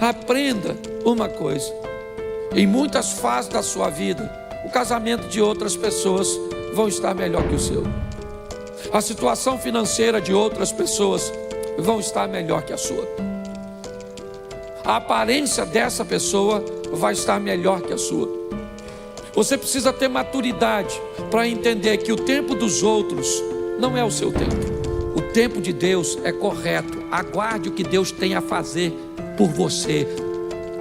Aprenda uma coisa: em muitas fases da sua vida, o casamento de outras pessoas vão estar melhor que o seu. A situação financeira de outras pessoas vão estar melhor que a sua. A aparência dessa pessoa vai estar melhor que a sua. Você precisa ter maturidade para entender que o tempo dos outros não é o seu tempo. O tempo de Deus é correto. Aguarde o que Deus tem a fazer por você.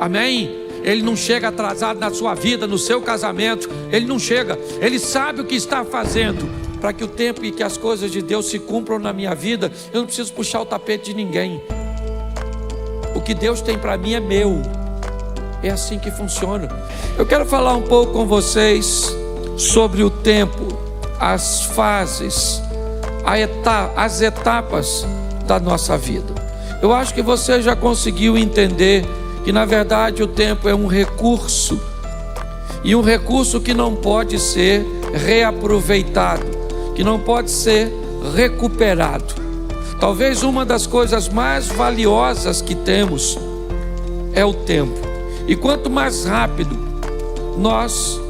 Amém? Ele não chega atrasado na sua vida, no seu casamento. Ele não chega. Ele sabe o que está fazendo para que o tempo e que as coisas de Deus se cumpram na minha vida. Eu não preciso puxar o tapete de ninguém. O que Deus tem para mim é meu. É assim que funciona. Eu quero falar um pouco com vocês sobre o tempo, as fases, as etapas da nossa vida. Eu acho que você já conseguiu entender que na verdade o tempo é um recurso, e um recurso que não pode ser reaproveitado, que não pode ser recuperado. Talvez uma das coisas mais valiosas que temos é o tempo. E quanto mais rápido nós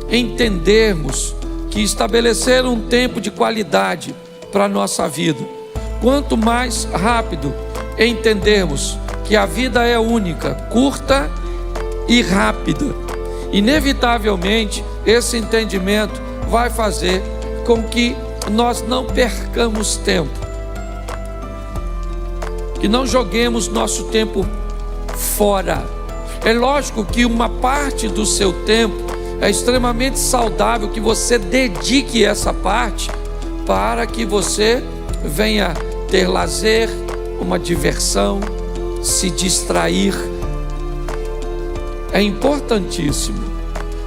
entendermos que estabelecer um tempo de qualidade para a nossa vida, quanto mais rápido entendermos que a vida é única, curta e rápida, inevitavelmente esse entendimento vai fazer com que nós não percamos tempo, que não joguemos nosso tempo fora. É lógico que uma parte do seu tempo é extremamente saudável que você dedique essa parte para que você venha ter lazer, uma diversão, se distrair. É importantíssimo.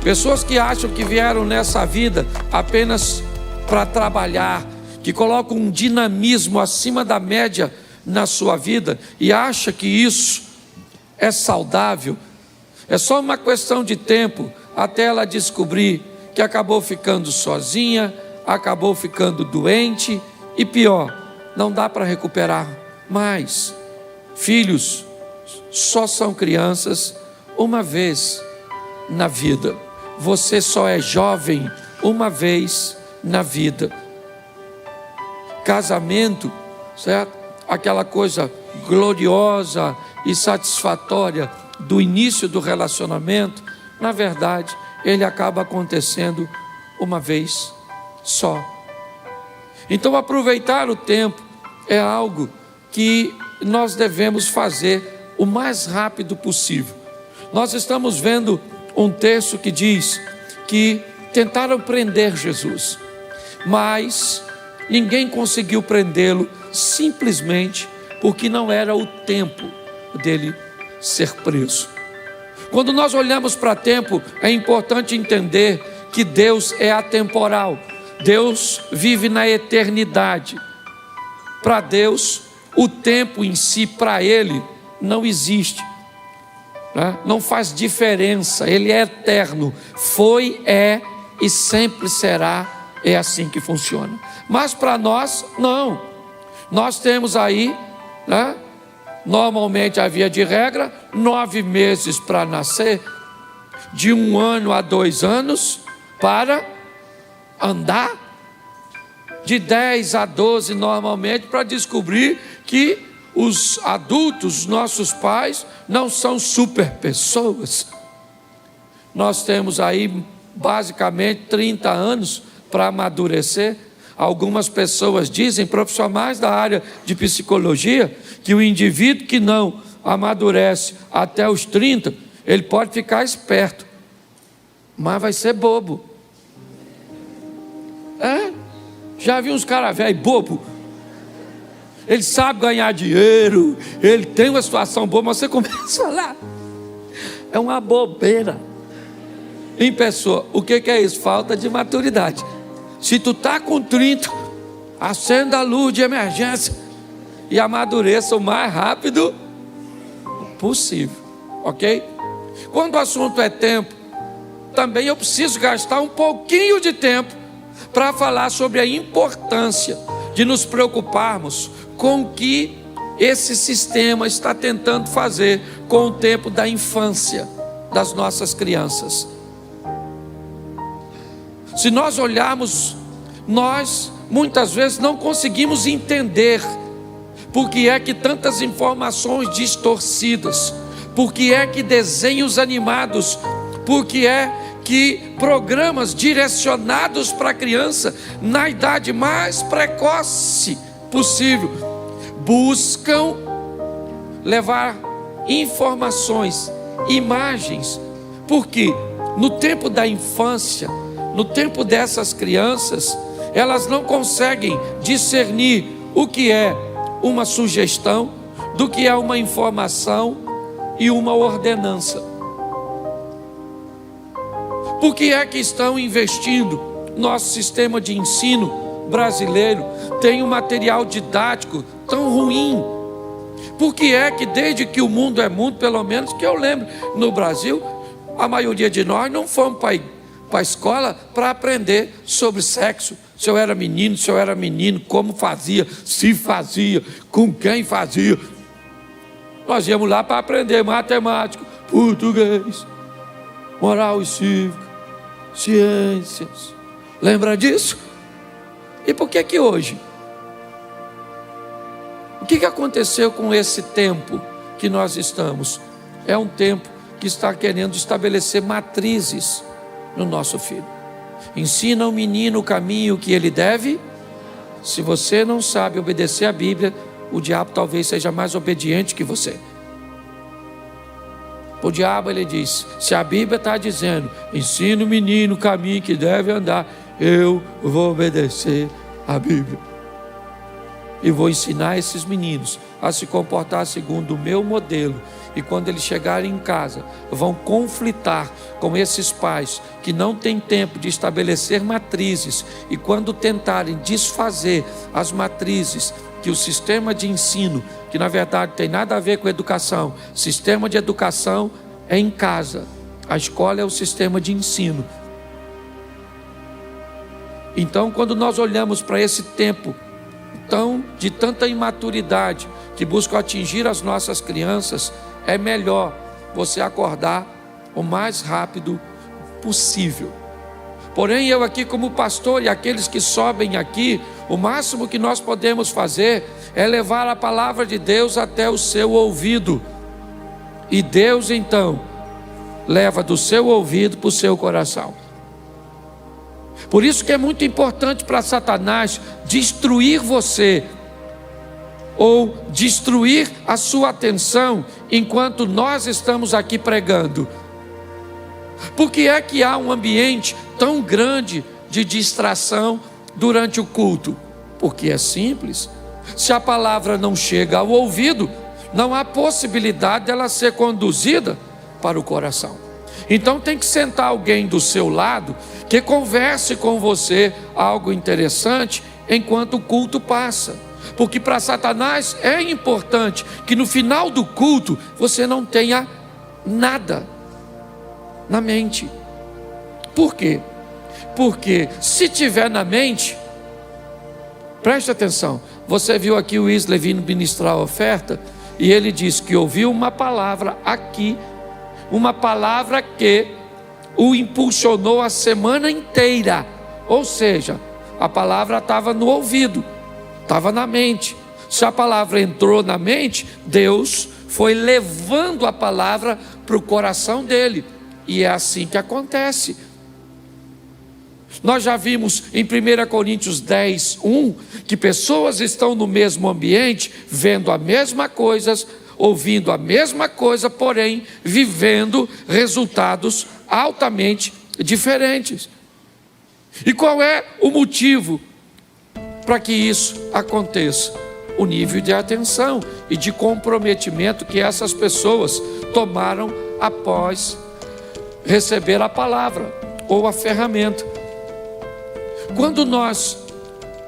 Pessoas que acham que vieram nessa vida apenas para trabalhar, que colocam um dinamismo acima da média na sua vida e acha que isso é saudável, é só uma questão de tempo até ela descobrir que acabou ficando sozinha, acabou ficando doente e pior, não dá para recuperar mais. Filhos só são crianças uma vez na vida. Você só é jovem uma vez na vida. Casamento, certo? Aquela coisa gloriosa e satisfatória do início do relacionamento, na verdade, ele acaba acontecendo uma vez só. Então, aproveitar o tempo é algo que nós devemos fazer o mais rápido possível. Nós estamos vendo um texto que diz que tentaram prender Jesus, mas ninguém conseguiu prendê-lo, simplesmente porque não era o tempo dele ser preso. Quando nós olhamos para tempo, é importante entender que Deus é atemporal. Deus vive na eternidade. Para Deus, o tempo em si, para Ele, não existe, né? Não faz diferença. Ele é eterno. Foi, é e sempre será. É assim que funciona. Mas para nós, não. Nós temos aí, né? Normalmente a via de regra, 9 meses para nascer, de 1 ano a 2 anos para andar, de 10 a 12 normalmente para descobrir que os adultos, nossos pais, não são super pessoas. Nós temos aí basicamente 30 anos para amadurecer. Algumas pessoas dizem, profissionais da área de psicologia, que o indivíduo que não amadurece até os 30, ele pode ficar esperto, mas vai ser bobo. Já vi uns caras velhos bobo. Ele sabe ganhar dinheiro, ele tem uma situação boa, mas você começa lá, é uma bobeira. Em pessoa, o que é isso? Falta de maturidade. Se tu está com 30, acenda a luz de emergência e amadureça o mais rápido possível, ok? Quando o assunto é tempo, também eu preciso gastar um pouquinho de tempo para falar sobre a importância de nos preocuparmos com o que esse sistema está tentando fazer com o tempo da infância das nossas crianças. Se nós olharmos, nós muitas vezes não conseguimos entender por que é que tantas informações distorcidas, por que é que desenhos animados, por que é que programas direcionados para a criança na idade mais precoce possível buscam levar informações, imagens, porque no tempo da infância, no tempo dessas crianças, elas não conseguem discernir o que é uma sugestão, do que é uma informação e uma ordenança. Por que é que estão investindo? Nosso sistema de ensino brasileiro tem um material didático tão ruim. Por que é que desde que o mundo é mundo, pelo menos que eu lembro, no Brasil, a maioria de nós não fomos para a escola para aprender sobre sexo, se eu era menino, como fazia, se fazia, com quem fazia. Nós íamos lá para aprender matemática, português, moral e cívica, ciências. Lembra disso? E por que hoje? O que aconteceu com esse tempo que nós estamos? É um tempo que está querendo estabelecer matrizes no nosso filho. Ensina o menino o caminho que ele deve. Se você não sabe obedecer a Bíblia, o diabo talvez seja mais obediente que você. O diabo, ele diz, se a Bíblia está dizendo, ensina o menino o caminho que deve andar, eu vou obedecer a Bíblia. E vou ensinar esses meninos a se comportar segundo o meu modelo. E quando eles chegarem em casa, vão conflitar com esses pais que não têm tempo de estabelecer matrizes. E quando tentarem desfazer as matrizes que o sistema de ensino, que na verdade tem nada a ver com educação, sistema de educação é em casa, a escola é o sistema de ensino. Então, quando nós olhamos para esse tempo de tanta imaturidade que buscam atingir as nossas crianças, é melhor você acordar o mais rápido possível. Porém, eu aqui como pastor e aqueles que sobem aqui, o máximo que nós podemos fazer é levar a palavra de Deus até o seu ouvido. E Deus então leva do seu ouvido para o seu coração. Por isso que é muito importante para Satanás destruir você, ou destruir a sua atenção enquanto nós estamos aqui pregando. Por que é que há um ambiente tão grande de distração durante o culto? Porque é simples. Se a palavra não chega ao ouvido, não há possibilidade dela ser conduzida para o coração. Então tem que sentar alguém do seu lado que converse com você algo interessante enquanto o culto passa. Porque para Satanás é importante que no final do culto você não tenha nada na mente. Por quê? Porque se tiver na mente, preste atenção, você viu aqui o Wesley vindo ministrar a oferta, e ele disse que ouviu uma palavra aqui, uma palavra que o impulsionou a semana inteira. Ou seja, a palavra estava no ouvido, estava na mente. Se a palavra entrou na mente, Deus foi levando a palavra para o coração dele. E é assim que acontece. Nós já vimos em 1 Coríntios 10, 1, que pessoas estão no mesmo ambiente, vendo a mesma coisa, ouvindo a mesma coisa, porém vivendo resultados altamente diferentes. E qual é o motivo para que isso aconteça? O nível de atenção e de comprometimento que essas pessoas tomaram após receber a palavra ou a ferramenta. Quando nós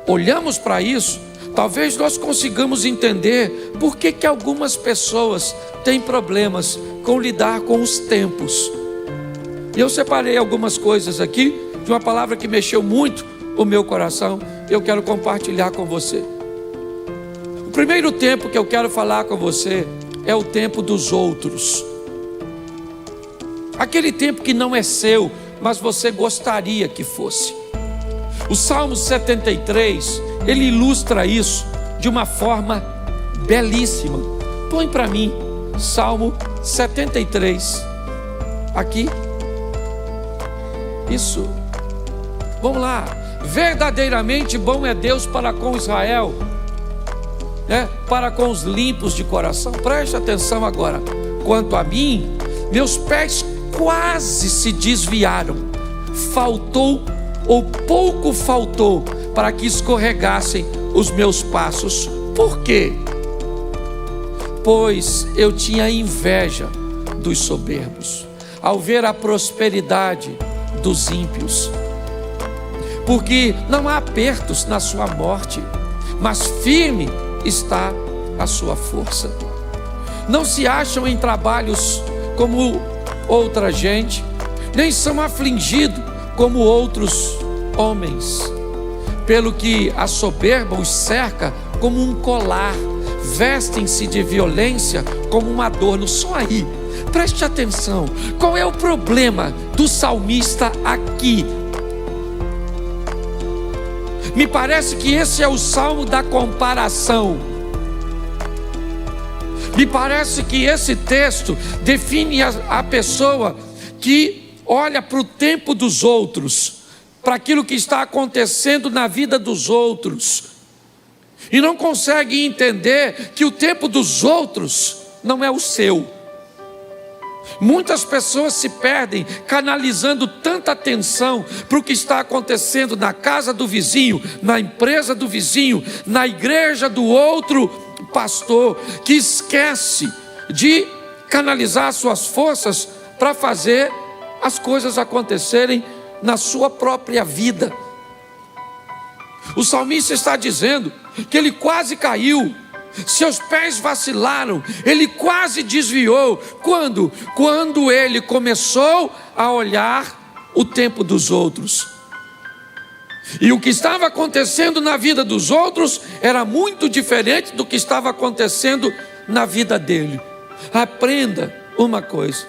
olhamos para isso, talvez nós consigamos entender por que algumas pessoas têm problemas com lidar com os tempos. E eu separei algumas coisas aqui de uma palavra que mexeu muito o meu coração, e eu quero compartilhar com você. O primeiro tempo que eu quero falar com você é o tempo dos outros. Aquele tempo que não é seu, mas você gostaria que fosse. O Salmo 73, ele ilustra isso de uma forma belíssima. Põe para mim, Salmo 73. Aqui. Isso. Vamos lá. Verdadeiramente bom é Deus para com Israel, para com os limpos de coração. Preste atenção agora. Quanto a mim, meus pés quase se desviaram. Faltou ou pouco faltou para que escorregassem os meus passos. Por quê? Pois eu tinha inveja dos soberbos, ao ver a prosperidade dos ímpios. Porque não há apertos na sua morte, mas firme está a sua força. Não se acham em trabalhos como outra gente, nem são afligidos como outros homens. Pelo que a soberba os cerca como um colar, vestem-se de violência como um adorno. Só aí, preste atenção, qual é o problema do salmista aqui? Me parece que esse é o salmo da comparação. Me parece que esse texto define a pessoa que olha para o tempo dos outros, para aquilo que está acontecendo na vida dos outros, e não consegue entender que o tempo dos outros não é o seu. Muitas pessoas se perdem canalizando tanta atenção para o que está acontecendo na casa do vizinho, na empresa do vizinho, na igreja do outro pastor, que esquece de canalizar suas forças para fazer as coisas acontecerem na sua própria vida. O salmista está dizendo que ele quase caiu, seus pés vacilaram, ele quase desviou. Quando ele começou a olhar o tempo dos outros. E o que estava acontecendo na vida dos outros era muito diferente do que estava acontecendo na vida dele. Aprenda uma coisa: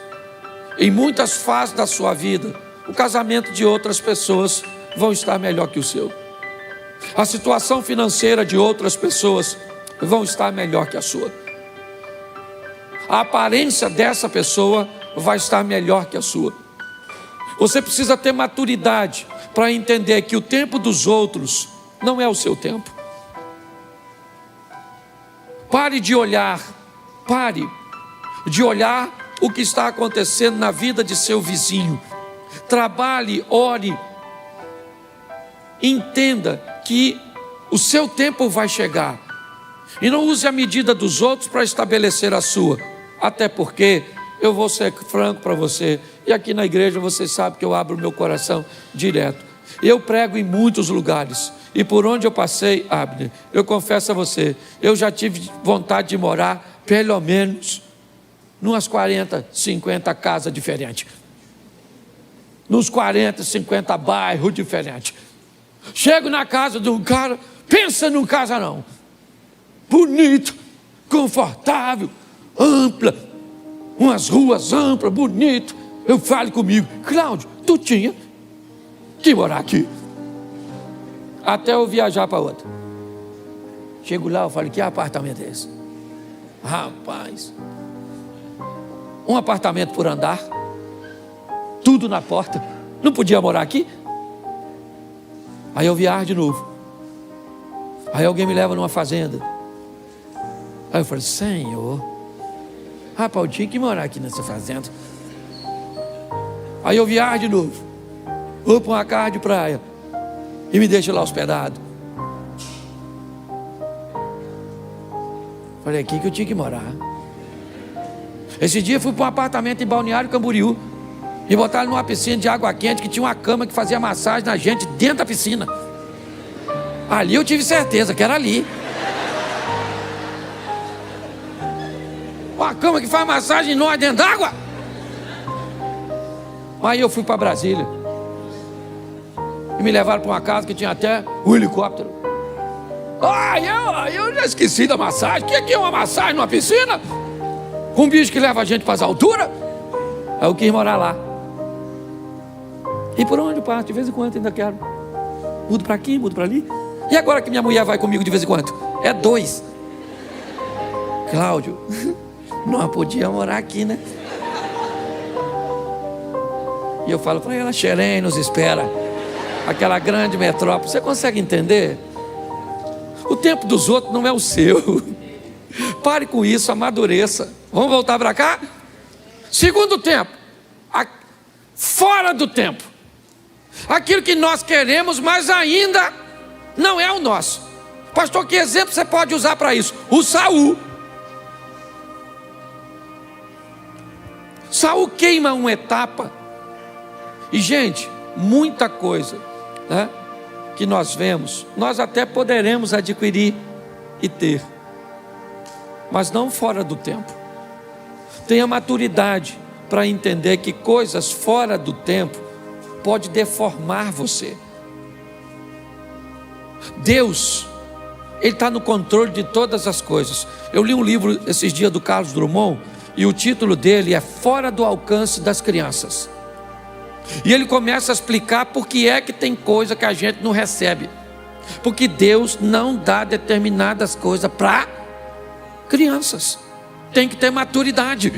em muitas fases da sua vida, o casamento de outras pessoas vão estar melhor que o seu. A situação financeira de outras pessoas vão estar melhor que a sua. A aparência dessa pessoa vai estar melhor que a sua. Você precisa ter maturidade para entender que o tempo dos outros não é o seu tempo. Pare de olhar o que está acontecendo na vida de seu vizinho. Trabalhe, ore, entenda que o seu tempo vai chegar. E não use a medida dos outros para estabelecer a sua. Até porque, eu vou ser franco para você, e aqui na igreja você sabe que eu abro meu coração direto. Eu prego em muitos lugares, e por onde eu passei, Abner, eu confesso a você, eu já tive vontade de morar pelo menos numas 40, 50 casas diferentes. Nos 40, 50 bairros diferentes. Chego na casa de um cara, pensa num casarão. Bonito, confortável, ampla, umas ruas amplas, bonito. Eu falo comigo: Cláudio, tu tinha que morar aqui. Até eu viajar para outra. Chego lá, eu falo: que apartamento é esse? Rapaz, um apartamento por andar, tudo na porta. Não podia morar aqui? Aí eu viajo de novo. Aí alguém me leva numa fazenda. Aí eu falei: Senhor, rapaz, eu tinha que morar aqui nessa fazenda. Aí eu viajo de novo, vou para uma casa de praia e me deixa lá hospedado. Falei: aqui que eu tinha que morar. Esse dia eu fui para um apartamento em Balneário Camboriú e botaram numa piscina de água quente que tinha uma cama que fazia massagem na gente dentro da piscina. Ali eu tive certeza que era ali. Uma cama que faz massagem em nós dentro d'água. Aí eu fui para Brasília e me levaram para uma casa que tinha até um helicóptero. Eu já esqueci da massagem. O que é uma massagem numa piscina? Com um bicho que leva a gente para as alturas. Aí eu quis morar lá. E por onde eu passo? De vez em quando ainda quero. Mudo para aqui, mudo para ali. E agora que minha mulher vai comigo de vez em quando? É 2. Cláudio, não podia morar aqui, né? E eu falo para ela, Xerém nos espera. Aquela grande metrópole. Você consegue entender? O tempo dos outros não é o seu. Pare com isso, amadureça. Vamos voltar para cá? Segundo tempo. Fora do tempo. Aquilo que nós queremos, mas ainda não é o nosso. Pastor, que exemplo você pode usar para isso? O Saul. Saul queima uma etapa. E gente, muita coisa, né, que nós vemos, nós até poderemos adquirir e ter, mas não fora do tempo. Tenha maturidade para entender que coisas fora do tempo pode deformar você. Deus, Ele está no controle de todas as coisas. Eu li um livro esses dias do Carlos Drummond, e o título dele é Fora do Alcance das Crianças. E ele começa a explicar por que é que tem coisa que a gente não recebe. Porque Deus não dá determinadas coisas para crianças. Tem que ter maturidade.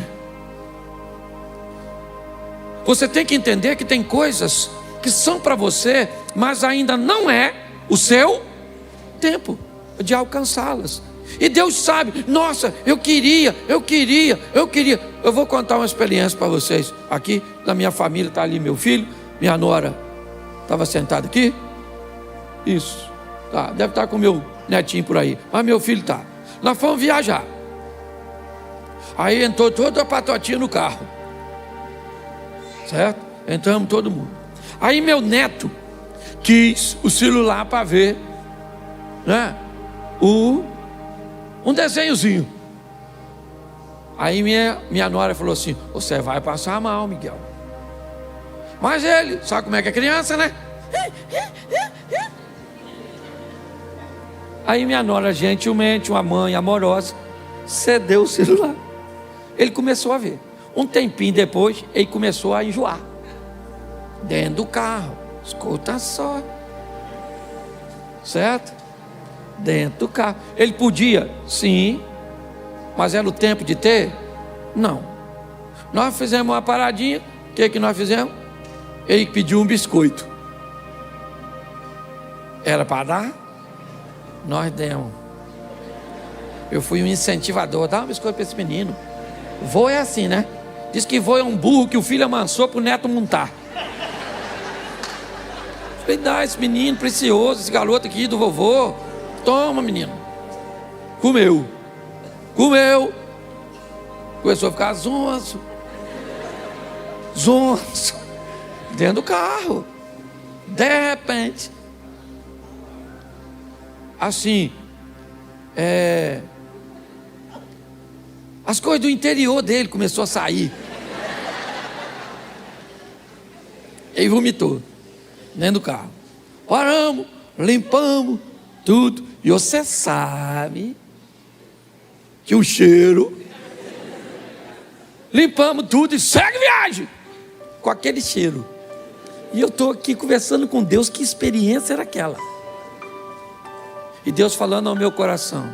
Você tem que entender que tem coisas que são para você, mas ainda não é o seu tempo de alcançá-las. E Deus sabe, nossa, eu queria. Eu vou contar uma experiência para vocês. Aqui na minha família está ali meu filho, minha nora estava sentada aqui. Isso, tá, deve estar com meu netinho por aí, mas meu filho está. Nós fomos viajar. Aí entrou toda a patotinha no carro, certo? Entramos todo mundo. Aí meu neto quis o celular para ver, né, um desenhozinho. Aí minha nora falou assim: você vai passar mal, Miguel. Mas ele, sabe como é que é criança, né? Aí minha nora, gentilmente, uma mãe amorosa, cedeu o celular. Ele começou a ver. Um tempinho depois, ele começou a enjoar. Dentro do carro, escuta só. Certo? Dentro do carro. Ele podia? Sim. Mas era o tempo de ter? Não. Nós fizemos uma paradinha. O que nós fizemos? Ele pediu um biscoito. Era para dar? Nós demos. Eu fui um incentivador. Dá um biscoito para esse menino. Vô é assim, né? Diz que vô é um burro que o filho amansou para o neto montar. Falei, dá esse menino precioso, esse garoto aqui do vovô. Toma, menino. Comeu. Começou a ficar zonzo. Dentro do carro. De repente. Assim. As coisas do interior dele começou a sair. Ele vomitou. Dentro do carro. Paramos, limpamos tudo. E você sabe que o cheiro. Limpamos tudo e segue viagem. Com aquele cheiro. E eu estou aqui conversando com Deus. Que experiência era aquela? E Deus falando ao meu coração: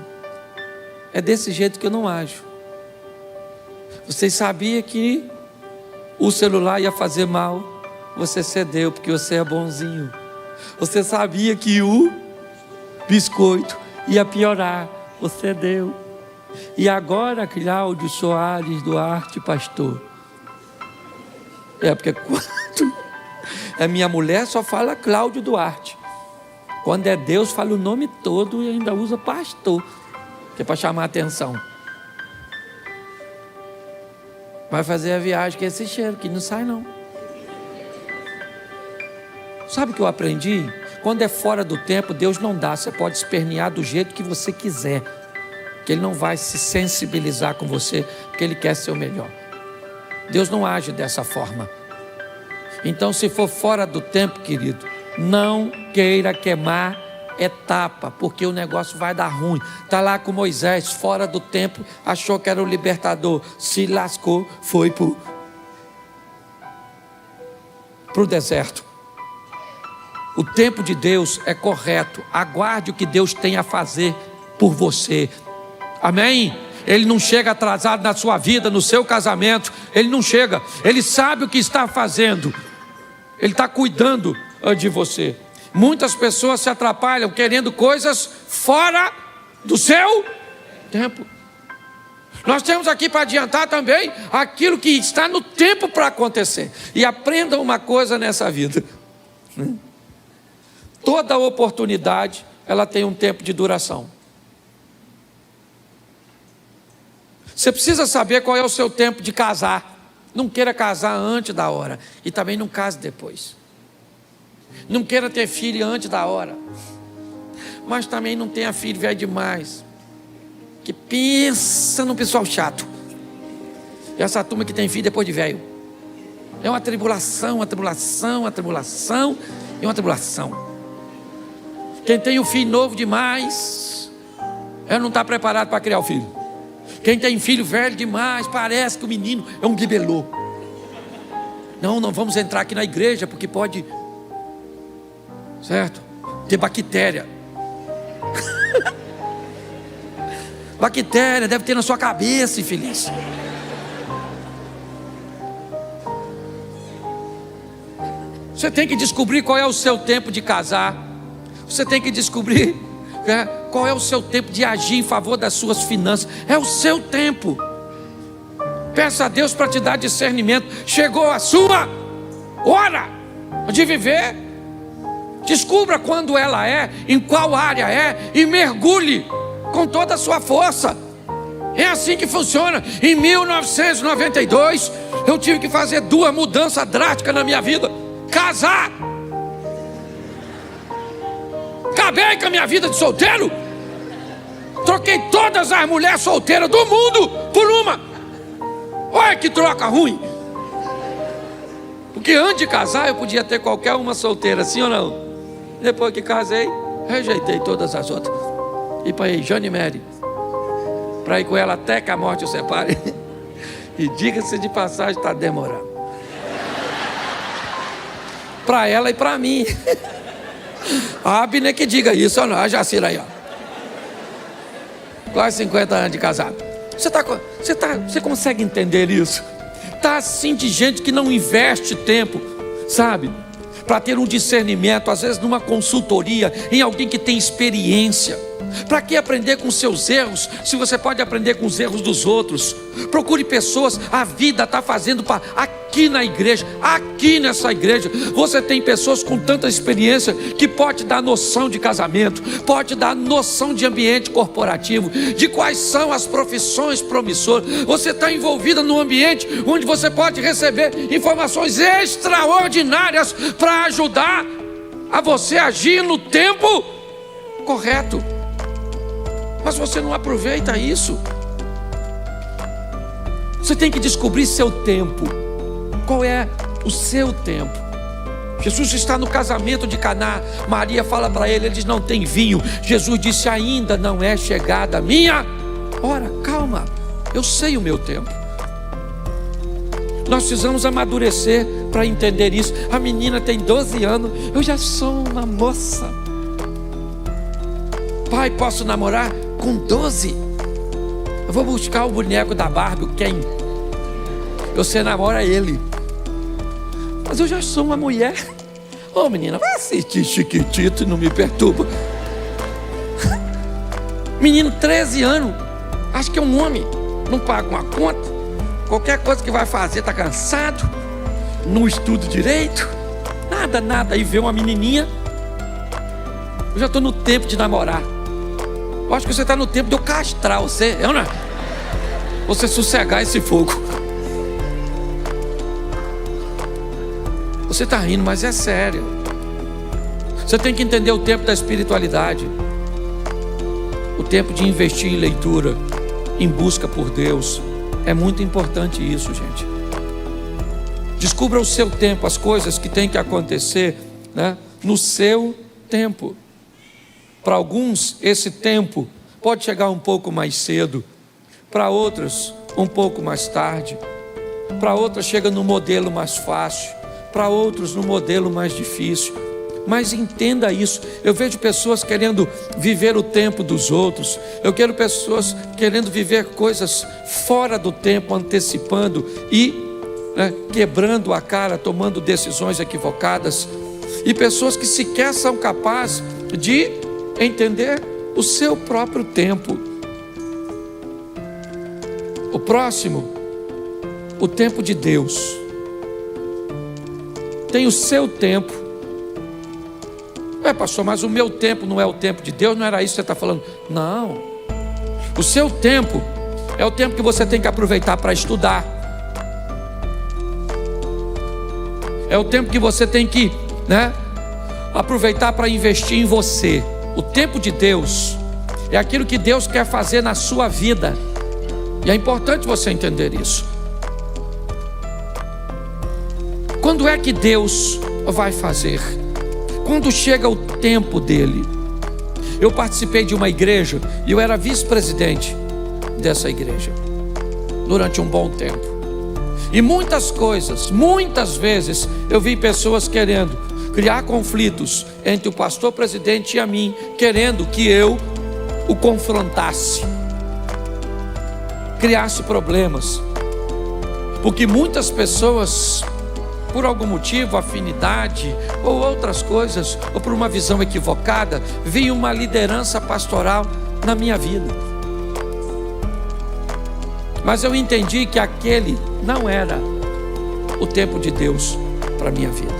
é desse jeito que eu não ajo. Vocês sabiam que o celular ia fazer mal? Você cedeu porque você é bonzinho. Você sabia que o biscoito ia piorar? Você deu. E agora, Cláudio Soares Duarte, pastor. Porque quando a minha mulher só fala Cláudio Duarte. Quando é Deus, fala o nome todo e ainda usa pastor, que é para chamar a atenção. Vai fazer a viagem com esse cheiro, que não sai não. Sabe o que eu aprendi? Quando é fora do tempo, Deus não dá. Você pode espernear do jeito que você quiser, que Ele não vai se sensibilizar com você, porque Ele quer ser o melhor. Deus não age dessa forma. Então, se for fora do tempo, querido, não queira queimar etapa, porque o negócio vai dar ruim. Está lá com Moisés, fora do tempo, achou que era o libertador, se lascou, foi para o deserto. O tempo de Deus é correto. Aguarde o que Deus tem a fazer por você. Amém? Ele não chega atrasado na sua vida, no seu casamento. Ele não chega. Ele sabe o que está fazendo. Ele está cuidando de você. Muitas pessoas se atrapalham querendo coisas fora do seu tempo. Nós temos aqui para adiantar também aquilo que está no tempo para acontecer. E aprenda uma coisa nessa vida. Toda oportunidade, ela tem um tempo de duração. Você precisa saber qual é o seu tempo de casar. Não queira casar antes da hora. E também não case depois. Não queira ter filho antes da hora. Mas também não tenha filho velho demais. Que pensa no pessoal chato. E essa turma que tem filho depois de velho. É uma tribulação, uma tribulação, uma tribulação e uma tribulação. Quem tem um filho novo demais, não está preparado para criar o filho. Quem tem filho velho demais, parece que o menino é um bibelô. Não vamos entrar aqui na igreja, porque pode, certo? Ter bactéria. Bactéria deve ter na sua cabeça, infeliz. Você tem que descobrir qual é o seu tempo de casar. Você tem que descobrir qual é o seu tempo de agir em favor das suas finanças. É o seu tempo. Peça a Deus para te dar discernimento. Chegou a sua hora de viver. Descubra quando ela é, em qual área é, e mergulhe com toda a sua força. É assim que funciona. Em 1992 eu tive que fazer 2 mudanças drásticas na minha vida. Casar. Acabei com a minha vida de solteiro. Troquei todas as mulheres solteiras do mundo por uma. Olha que troca ruim. Porque antes de casar eu podia ter qualquer uma solteira, sim ou não? Depois que casei, rejeitei todas as outras. E para ir Jane Mary, para ir com ela até que a morte o separe. E diga-se de passagem, está demorando. Para ela e para mim. A Abner que diga isso, ou não? A Jacira aí, ó. Quase 50 anos de casado. Você consegue entender isso? Está assim de gente que não investe tempo, sabe? Para ter um discernimento, às vezes numa consultoria, em alguém que tem experiência. Para que aprender com seus erros, se você pode aprender com os erros dos outros? Procure pessoas, a vida está fazendo para aqui na igreja, aqui nessa igreja, você tem pessoas com tanta experiência que pode dar noção de casamento, pode dar noção de ambiente corporativo, de quais são as profissões promissoras. Você está envolvida num ambiente onde você pode receber informações extraordinárias para ajudar a você agir no tempo correto. Mas você não aproveita isso. Você tem que descobrir seu tempo. Qual é o seu tempo? Jesus está no casamento de Caná. Maria fala para ele, eles não têm vinho. Jesus disse, ainda não é chegada a minha hora. Calma, eu sei o meu tempo. Nós precisamos amadurecer para entender isso. A menina tem 12 anos, eu já sou uma moça. Pai, posso namorar? Com 12, eu vou buscar o boneco da Barbie, o Ken. Você namora ele. Mas eu já sou uma mulher. Ô menina, vai assistir Chiquitito e não me perturba. Menino, 13 anos, acho que é um homem. Não paga uma conta. Qualquer coisa que vai fazer, está cansado. Não estuda direito. Nada. Aí vê uma menininha. Eu já estou no tempo de namorar. Eu acho que você está no tempo de eu castrar você, não é? Você sossegar esse fogo. Você está rindo, mas é sério. Você tem que entender o tempo da espiritualidade. O tempo de investir em leitura, em busca por Deus. É muito importante isso, gente. Descubra o seu tempo, as coisas que tem que acontecer, né, no seu tempo. Para alguns, esse tempo pode chegar um pouco mais cedo, para outros, um pouco mais tarde, para outros, chega no modelo mais fácil, para outros, no modelo mais difícil. Mas entenda isso. Eu vejo pessoas querendo viver o tempo dos outros. Eu quero pessoas querendo viver coisas fora do tempo, antecipando e quebrando a cara, tomando decisões equivocadas. E pessoas que sequer são capazes de entender o seu próprio tempo. O próximo, o tempo de Deus, tem o seu tempo. Pastor, mas o meu tempo não é o tempo de Deus? Não era isso que você está falando? Não. O seu tempo é o tempo que você tem que aproveitar para estudar. É o tempo que você tem que aproveitar para investir em você. O tempo de Deus é aquilo que Deus quer fazer na sua vida. E é importante você entender isso. Quando é que Deus vai fazer? Quando chega o tempo dele. Eu participei de uma igreja e eu era vice-presidente dessa igreja durante um bom tempo. E muitas vezes eu vi pessoas querendo criar conflitos entre o pastor presidente e a mim, querendo que eu o confrontasse, criasse problemas, porque muitas pessoas, por algum motivo, afinidade ou outras coisas, ou por uma visão equivocada, viam uma liderança pastoral na minha vida. Mas eu entendi que aquele não era o tempo de Deus para a minha vida,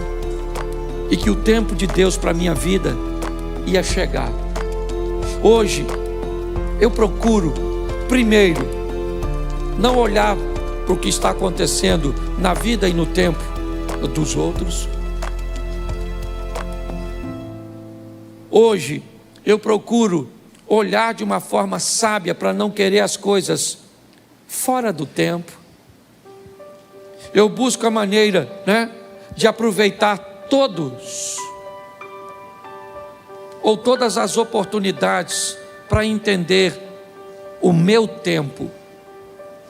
e que o tempo de Deus para a minha vida ia chegar. Hoje eu procuro, primeiro, não olhar para o que está acontecendo na vida e no tempo dos outros. Hoje eu procuro olhar de uma forma sábia para não querer as coisas fora do tempo. Eu busco a maneira de aproveitar todas as oportunidades para entender o meu tempo,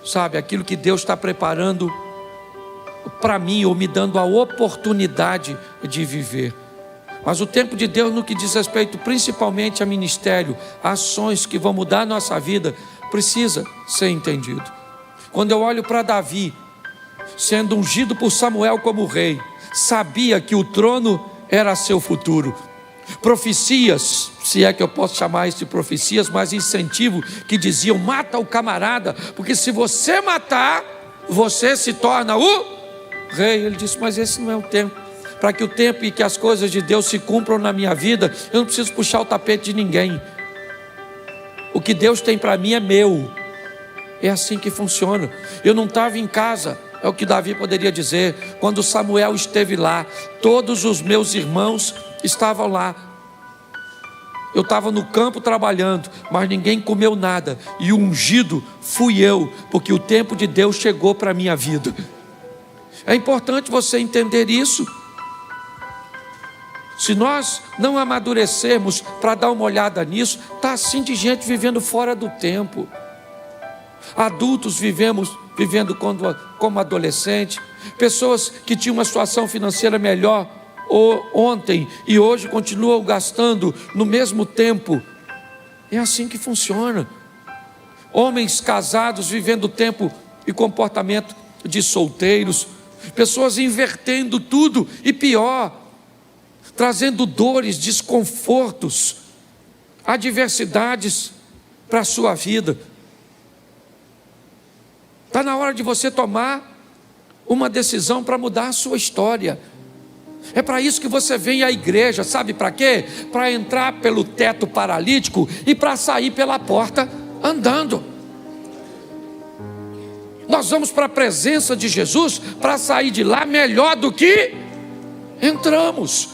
sabe, aquilo que Deus está preparando para mim, ou me dando a oportunidade de viver. Mas o tempo de Deus, no que diz respeito principalmente a ministério, a ações que vão mudar a nossa vida, precisa ser entendido. Quando eu olho para Davi, sendo ungido por Samuel como rei, sabia que o trono era seu futuro. Profecias, se é que eu posso chamar isso de profecias, mas incentivo, que diziam: mata o camarada, porque se você matar, você se torna o rei. Ele disse: mas esse não é o tempo. Para que o tempo e que as coisas de Deus se cumpram na minha vida, eu não preciso puxar o tapete de ninguém. O que Deus tem para mim é meu. É assim que funciona. Eu não estava em casa, é o que Davi poderia dizer, quando Samuel esteve lá. Todos os meus irmãos estavam lá. Eu estava no campo trabalhando, mas ninguém comeu nada, e o ungido fui eu, porque o tempo de Deus chegou para a minha vida. É importante você entender isso. Se nós não amadurecermos para dar uma olhada nisso, está assim de gente vivendo fora do tempo. Adultos vivendo como adolescente, pessoas que tinham uma situação financeira melhor ontem e hoje continuam gastando no mesmo tempo. É assim que funciona. Homens casados vivendo tempo e comportamento de solteiros, pessoas invertendo tudo e pior, trazendo dores, desconfortos, adversidades para a sua vida. Está na hora de você tomar uma decisão para mudar a sua história. É para isso que você vem à igreja, sabe para quê? Para entrar pelo teto paralítico e para sair pela porta andando. Nós vamos para a presença de Jesus para sair de lá melhor do que entramos.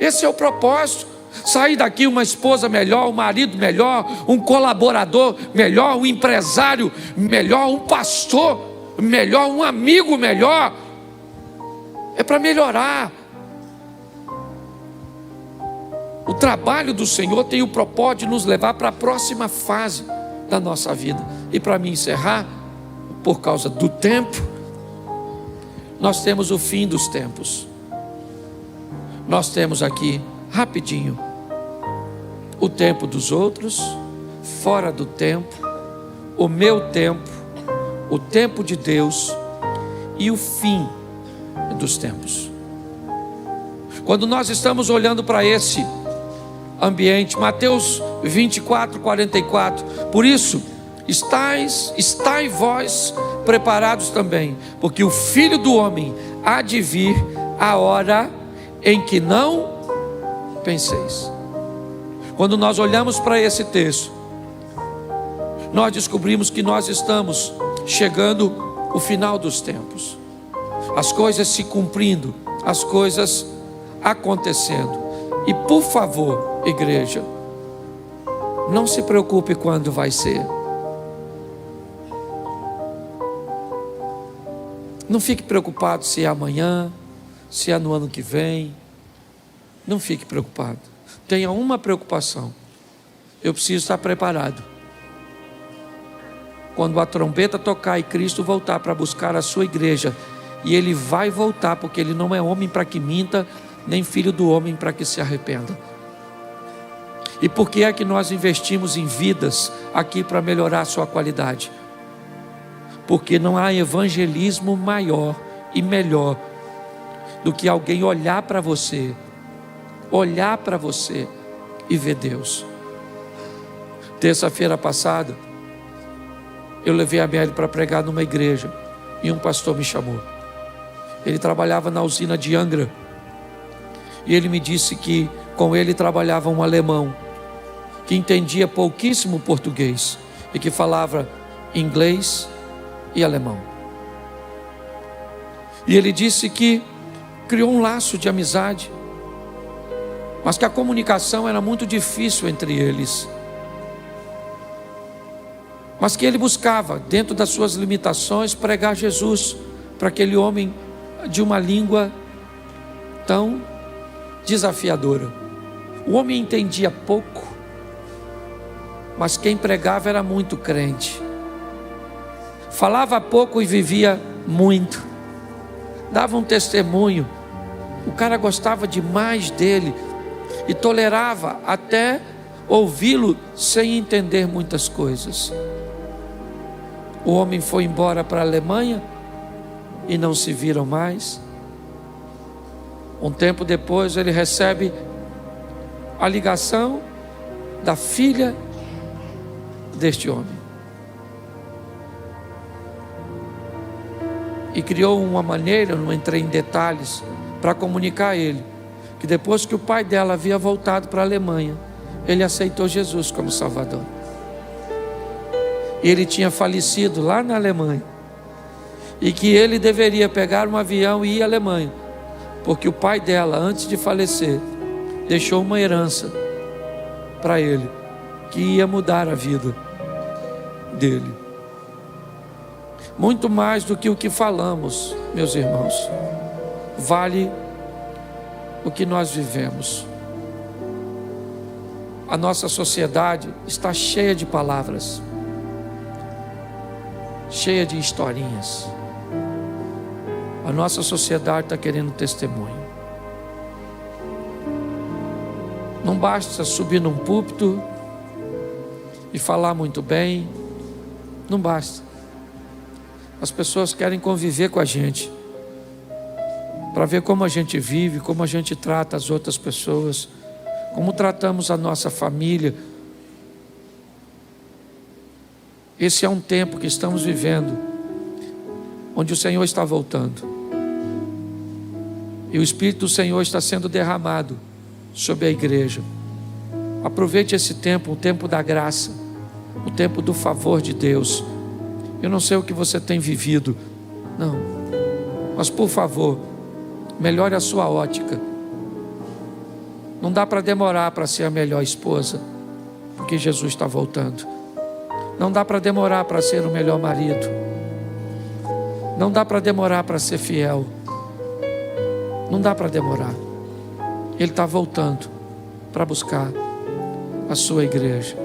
Esse é o propósito. Sair daqui uma esposa melhor, um marido melhor, um colaborador melhor, um empresário melhor, um pastor melhor, um amigo melhor. É para melhorar. O trabalho do Senhor tem o propósito de nos levar para a próxima fase da nossa vida. E para me encerrar, por causa do tempo, nós temos o fim dos tempos. Nós temos aqui, rapidinho, o tempo dos outros, fora do tempo, o meu tempo, o tempo de Deus e o fim dos tempos. Quando nós estamos olhando para esse ambiente, Mateus 24, 44, por isso, estai vós preparados também, porque o Filho do Homem há de vir a hora em que não penseis. Quando nós olhamos para esse texto, nós descobrimos que nós estamos chegando ao final dos tempos, as coisas se cumprindo, as coisas acontecendo. E por favor, igreja, não se preocupe quando vai ser. Não fique preocupado se é amanhã, se é no ano que vem. Não fique preocupado. Tenha uma preocupação: eu preciso estar preparado. Quando a trombeta tocar e Cristo voltar para buscar a sua igreja, e Ele vai voltar, porque Ele não é homem para que minta, nem filho do homem para que se arrependa. E por que é que nós investimos em vidas aqui para melhorar a sua qualidade? Porque não há evangelismo maior e melhor do que alguém olhar para você e ver Deus. Terça-feira passada, eu levei a Mary para pregar numa igreja e um pastor me chamou. Ele trabalhava na usina de Angra e ele me disse que com ele trabalhava um alemão que entendia pouquíssimo português e que falava inglês e alemão. E ele disse que criou um laço de amizade, mas que a comunicação era muito difícil entre eles, mas que ele buscava, dentro das suas limitações, pregar Jesus para aquele homem de uma língua tão desafiadora. O homem entendia pouco, mas quem pregava era muito crente. Falava pouco e vivia muito. Dava um testemunho. O cara gostava demais dele e tolerava até ouvi-lo sem entender muitas coisas. O homem foi embora para a Alemanha e não se viram mais. Um tempo depois ele recebe a ligação da filha deste homem. E criou uma maneira, não entrei em detalhes, para comunicar a ele que depois que o pai dela havia voltado para a Alemanha, ele aceitou Jesus como Salvador. Ele tinha falecido lá na Alemanha e que ele deveria pegar um avião e ir à Alemanha, porque o pai dela, antes de falecer, deixou uma herança para ele que ia mudar a vida dele. Muito mais do que o que falamos, meus irmãos, vale o que nós vivemos. A nossa sociedade está cheia de palavras, cheia de historinhas. A nossa sociedade está querendo testemunho. Não basta subir num púlpito e falar muito bem, não basta. As pessoas querem conviver com a gente, para ver como a gente vive, como a gente trata as outras pessoas, como tratamos a nossa família. Esse é um tempo que estamos vivendo, onde o Senhor está voltando. E o Espírito do Senhor está sendo derramado sobre a igreja. Aproveite esse tempo, o tempo da graça, o tempo do favor de Deus. Eu não sei o que você tem vivido, não, mas por favor, melhore a sua ótica. Não dá para demorar para ser a melhor esposa, porque Jesus está voltando. Não dá para demorar para ser o melhor marido. Não dá para demorar para ser fiel. Não dá para demorar. Ele está voltando. para buscar a sua igreja.